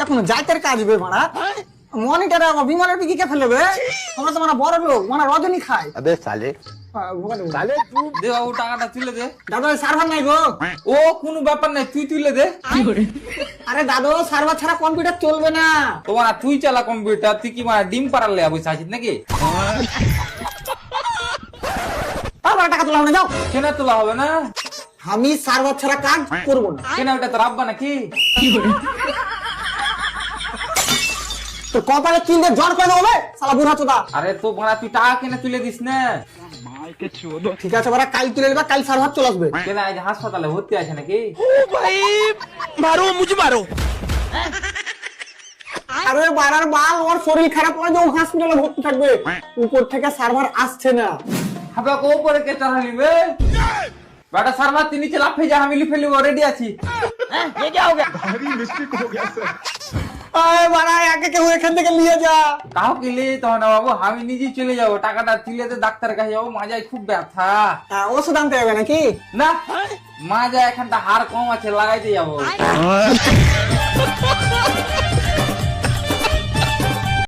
কোনো জাতের কাজ বে মারা মনিটরে বিমানের দিকে কে ফেলবে তোমরা তো মানে বড় লোক মানে রজনী খায় अबे साले साले तू দে বাবু টাকাটা তুলে দে। দাদা সার্ভার নাই গো ও কোনো ব্যাপার নাই, তুই তুলে দে। আরে দাদু সার্ভার ছাড়া কম্পিউটার চলবে না তোমার তুই চালা কম্পিউটার, তুই কি মানে ডিম পাড়ার লেয়া বসে আছিস নাকি? তারপর টাকা তোলা হবে যাও কেন তোলা হবে না? আমি সার্ভার ছাড়া কাজ করবো না কেন ওটা তো রাখবা নাকি? তো কপালে কিনতে জ্বর করে দেবো সালা বুড়া চোদা আরে তো বড়া তুই টাকা কেন তুলে দিস না? ঠিক আছে বারা কাল তুলে নেবা কাল সার্ভার চলে আসবে কেন আজ হাসপাতালে ভর্তি আছে নাকি? मारो मुझे मारो আরে বাড়ার বাল ওর শরীর খারাপ হয়ে যাও হসপিটালে ভর্তি থাকবে উপর থেকে সার্ভার আসছে না হাবা কো পরে কে চালা নিবে? বেটা সার্ভার তুই নিচে লাফে যা, আমি লিখে লিব, রেডি আছি। আরে বাড়া একে কেউ এখান থেকে নিয়ে যা কাউ কি লে তো না বাবু, আমি নিজেই চলে যাবো, টাকাটা তুলে দে, ডাক্তার কাছে যাবো, মাজায় খুব ব্যথা। ওষুধ আনতে হবে নাকি না মাজা এখানটা হাড় কম আছে, লাগাইতে যাবো।